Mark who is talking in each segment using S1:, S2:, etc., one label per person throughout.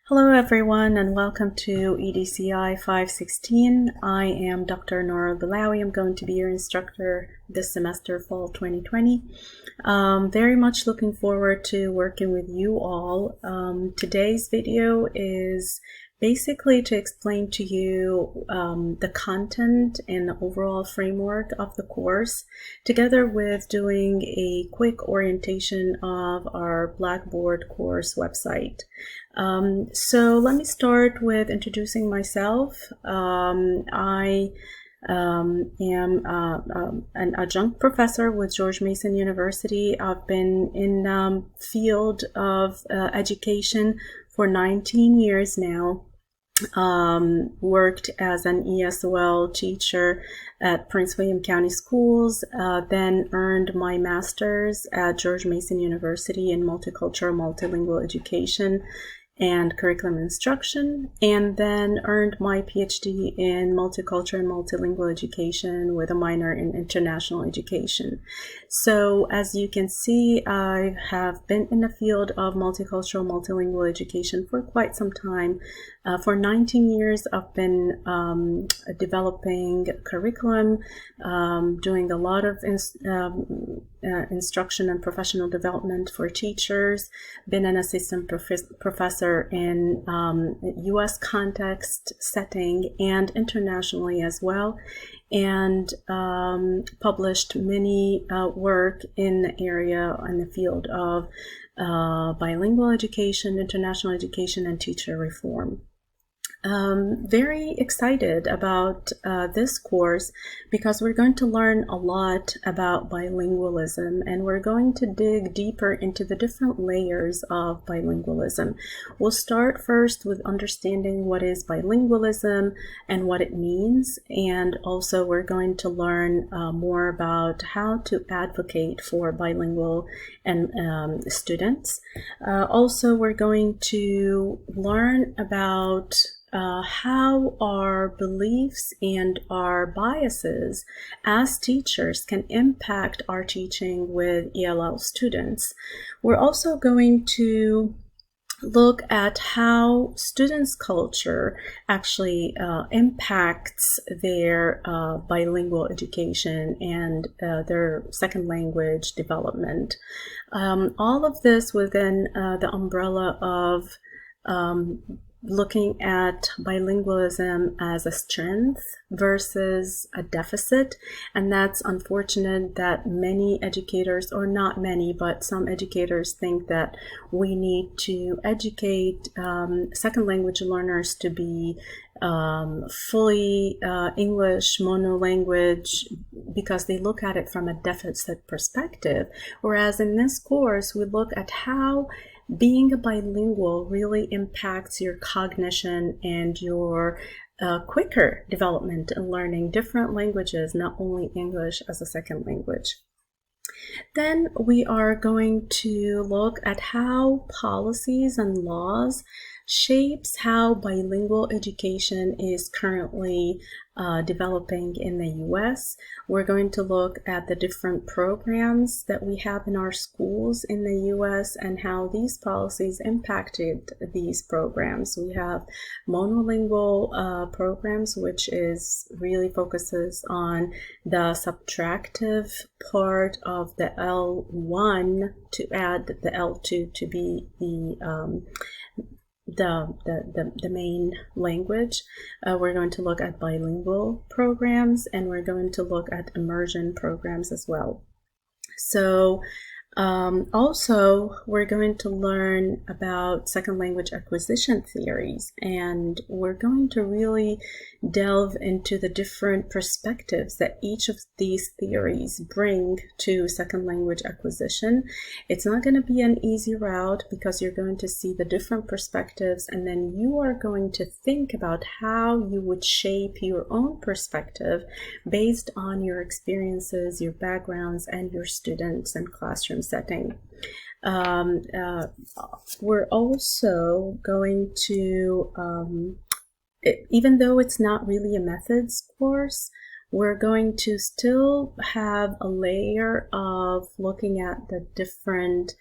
S1: Hello everyone and welcome to EDCI 516. I am Dr. El-Bilawi. I'm going to be your instructor this semester, fall 2020. Very much looking forward to working with you all. Today's video is basically to explain to you the content and the overall framework of the course, together with doing a quick orientation of our Blackboard course website. So let me start with introducing myself. I am an adjunct professor with George Mason University. I've been in the field of education for 19 years now. Worked as an ESOL teacher at Prince William County Schools, then earned my master's at George Mason University in multicultural, multilingual education and curriculum instruction, and then earned my PhD in multicultural and multilingual education with a minor in international education. So as you can see, I have been in the field of multicultural, multilingual education for quite some time. For 19 years, I've been developing curriculum, doing a lot of instruction and professional development for teachers, been an assistant professor in U.S. context setting and internationally as well, and published many work in the area in the field of bilingual education, international education, and teacher reform. Very excited about this course because we're going to learn a lot about bilingualism, and we're going to dig deeper into the different layers of bilingualism. We'll start first with understanding what is bilingualism and what it means, and also we're going to learn more about how to advocate for bilingual and students. Also, we're going to learn about how our beliefs and our biases as teachers can impact our teaching with ELL students. We're also going to look at how students' culture actually impacts their bilingual education and their second language development. All of this within the umbrella of looking at bilingualism as a strength versus a deficit. And that's unfortunate that many educators, or not many, but some educators think that we need to educate second language learners to be fully English monolanguage because they look at it from a deficit perspective. Whereas in this course, we look at how being a bilingual really impacts your cognition and your quicker development in learning different languages, not only English as a second language. Then we are going to look at how policies and laws shapes how bilingual education is currently developing in the U.S. We're going to look at the different programs that we have in our schools in the U.S. and how these policies impacted these programs. We have monolingual programs, which is really focuses on the subtractive part of the L1 to add the L2 to be the main language. We're going to look at bilingual programs, and we're going to look at immersion programs as well. So also, we're going to learn about second language acquisition theories, and we're going to really delve into the different perspectives that each of these theories bring to second language acquisition. It's not going to be an easy route because you're going to see the different perspectives, and then you are going to think about how you would shape your own perspective based on your experiences, your backgrounds, and your students and classroom setting. We're also going to, even though it's not really a methods course, we're going to still have a layer of looking at the different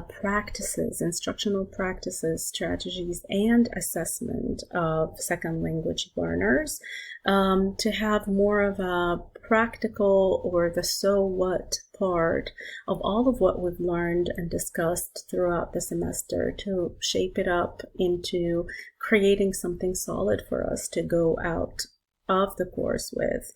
S1: practices, instructional practices, strategies, and assessment of second language learners, to have more of a practical or the so what part of all of what we've learned and discussed throughout the semester, to shape it up into creating something solid for us to go out of the course with.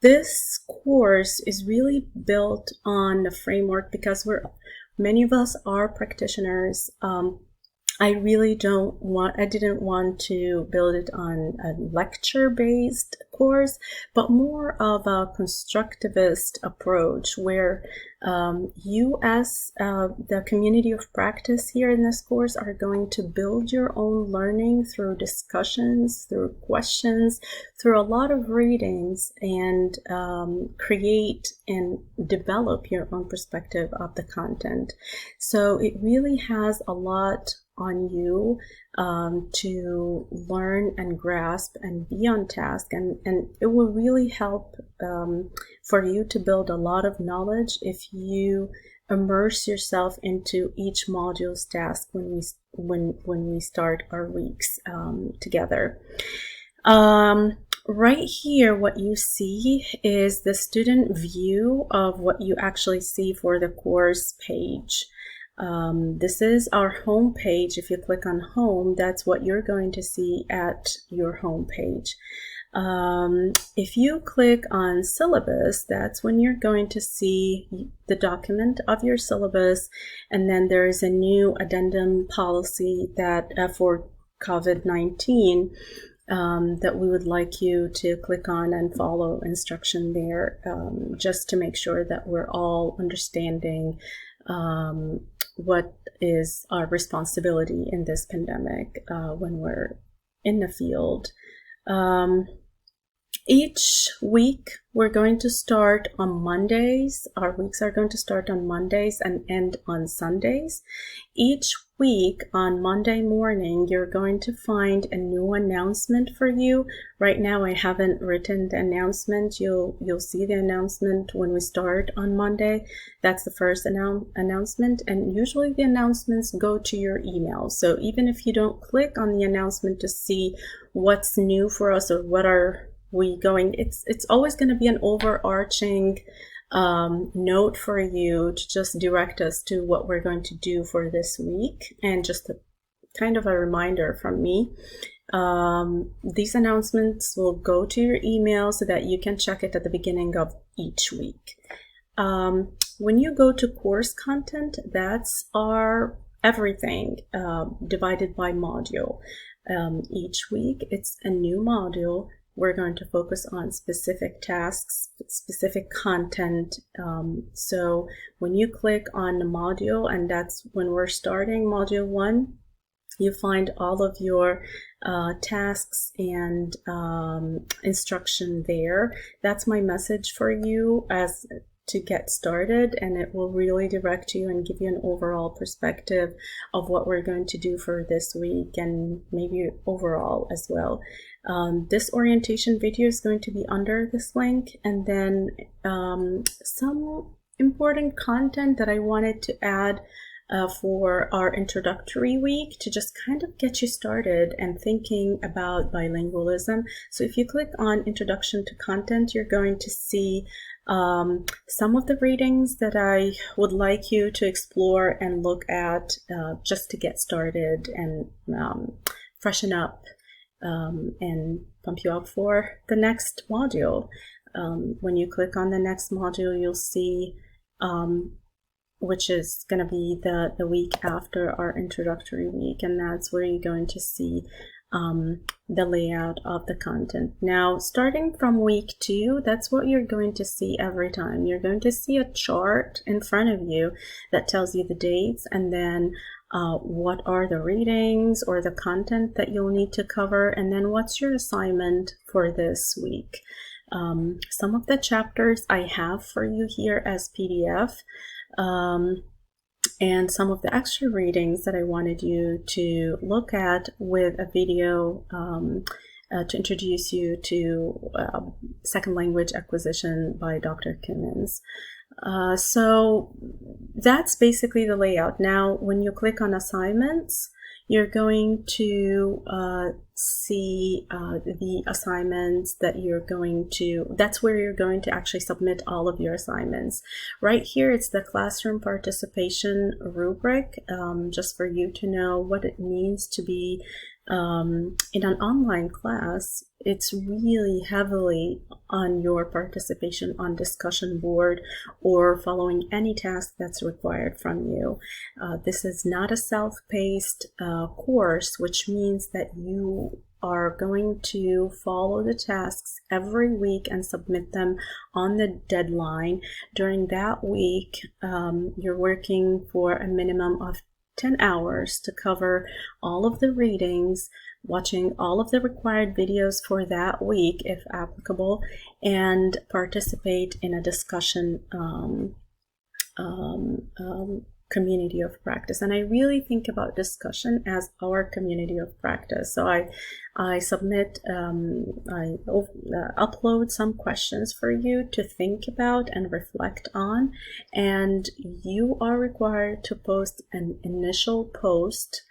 S1: This course is really built on the framework because many of us are practitioners. I didn't want to build it on a lecture-based course, but more of a constructivist approach where you as the community of practice here in this course are going to build your own learning through discussions, through questions, through a lot of readings, and create and develop your own perspective of the content. So it really has a lot on you to learn and grasp and be on task, and it will really help for you to build a lot of knowledge if you immerse yourself into each module's task when we start our weeks together. Right here, what you see is the student view of what you actually see for the course page. This is our home page. If you click on home, that's what you're going to see at your home page. If you click on syllabus, that's when you're going to see the document of your syllabus, and then there is a new addendum policy that for COVID-19 that we would like you to click on and follow instruction there, just to make sure that we're all understanding what is our responsibility in this pandemic when we're in the field. Each week we're going to start on Mondays. Our weeks are going to start on Mondays and end on Sundays. Each week on Monday morning, you're going to find a new announcement for you. Right now, I haven't written the announcement. You'll see the announcement when we start on Monday. That's the first announcement, and usually the announcements go to your email. So even if you don't click on the announcement to see what's new for us or what are we going, it's always going to be an overarching note for you to just direct us to what we're going to do for this week, and just a kind of a reminder from me. These announcements will go to your email so that you can check it at the beginning of each week. When you go to course content, that's our everything divided by module. Each week it's a new module. We're going to focus on specific tasks, specific content. So when you click on the module, and that's when we're starting module 1, you find all of your tasks and instruction there. That's my message for you as to get started, and it will really direct you and give you an overall perspective of what we're going to do for this week, and maybe overall as well. This orientation video is going to be under this link, and then some important content that I wanted to add for our introductory week to just kind of get you started and thinking about bilingualism. So if you click on Introduction to Content, you're going to see some of the readings that I would like you to explore and look at just to get started and freshen up and pump you up for the next module. When you click on the next module, you'll see which is going to be the week after our introductory week, and that's where you're going to see the layout of the content. Now, starting from week 2, that's what you're going to see every time. You're going to see a chart in front of you that tells you the dates, and then what are the readings or the content that you'll need to cover, and then what's your assignment for this week. Some of the chapters I have for you here as PDF, and some of the extra readings that I wanted you to look at with a video to introduce you to second language acquisition by Dr. Kimmins. So that's basically the layout. Now, when you click on assignments, you're going to see the assignments that you're going to, that's where you're going to actually submit all of your assignments. Right here, it's the classroom participation rubric, just for you to know what it means to be in an online class. It's really heavily on your participation on discussion board or following any task that's required from you. This is not a self-paced course, which means that you are going to follow the tasks every week and submit them on the deadline. During that week, you're working for a minimum of 10 hours to cover all of the readings, watching all of the required videos for that week, if applicable, and participate in a discussion community of practice. And I really think about discussion as our community of practice. So I submit, I upload some questions for you to think about and reflect on, and you are required to post an initial post.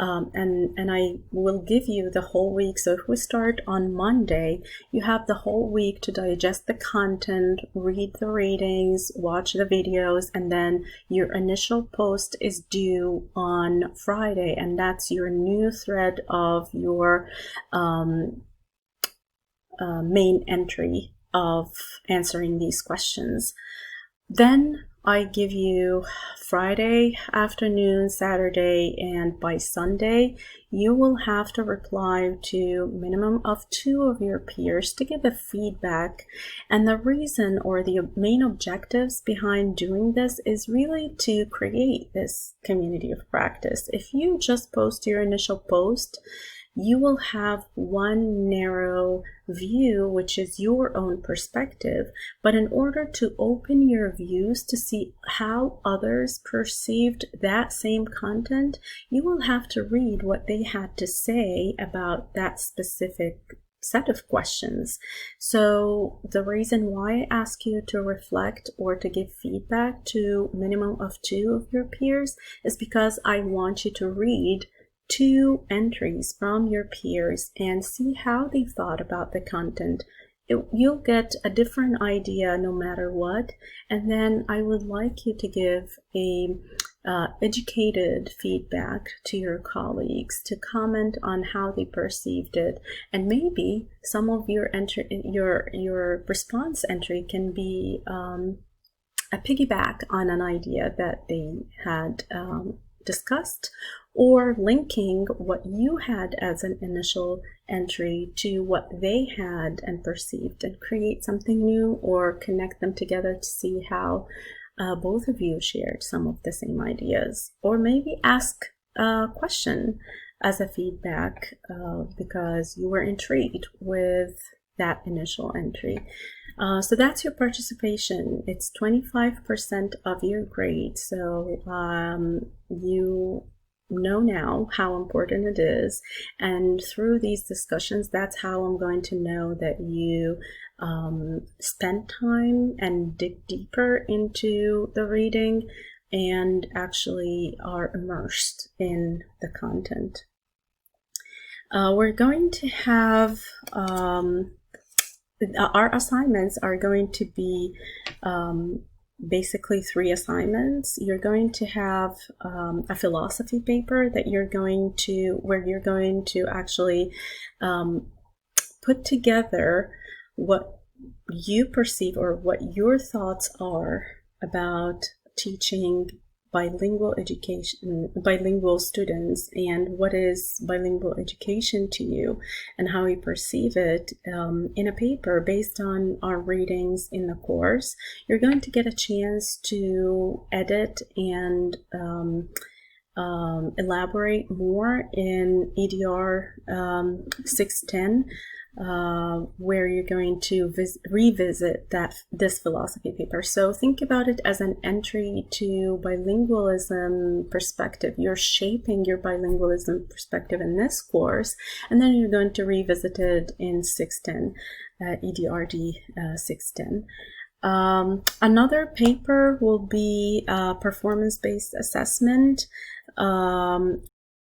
S1: And I will give you the whole week. So if we start on Monday, you have the whole week to digest the content, read the readings, watch the videos, and then your initial post is due on Friday, and that's your new thread of your main entry of answering these questions. Then I give you Friday afternoon, Saturday, and by Sunday, you will have to reply to minimum of 2 of your peers to give a feedback. And the reason or the main objectives behind doing this is really to create this community of practice. If you just post your initial post, you will have one narrow view, which is your own perspective. But in order to open your views to see how others perceived that same content, you will have to read what they had to say about that specific set of questions. So the reason why I ask you to reflect or to give feedback to minimum of 2 of your peers is because I want you to read 2 entries from your peers and see how they thought about the content. You'll get a different idea no matter what, and then I would like you to give a educated feedback to your colleagues, to comment on how they perceived it, and maybe some of your your response entry can be a piggyback on an idea that they had discussed, or linking what you had as an initial entry to what they had and perceived, and create something new, or connect them together to see how both of you shared some of the same ideas, or maybe ask a question as a feedback because you were intrigued with that initial entry. So that's your participation. It's 25% of your grade. So you know now how important it is, and through these discussions, that's how I'm going to know that you spent time and dig deeper into the reading and actually are immersed in the content. We're going to have our assignments are going to be basically 3 assignments. You're going to have a philosophy paper that where you're going to actually put together what you perceive or what your thoughts are about teaching bilingual students, and what is bilingual education to you and how you perceive it in a paper based on our readings in the course. You're going to get a chance to edit and elaborate more in EDR 610, where you're going to revisit this philosophy paper. So think about it as an entry to bilingualism perspective. You're shaping your bilingualism perspective in this course, and then you're going to revisit it in 610, EDRD 610. Another paper will be performance-based assessment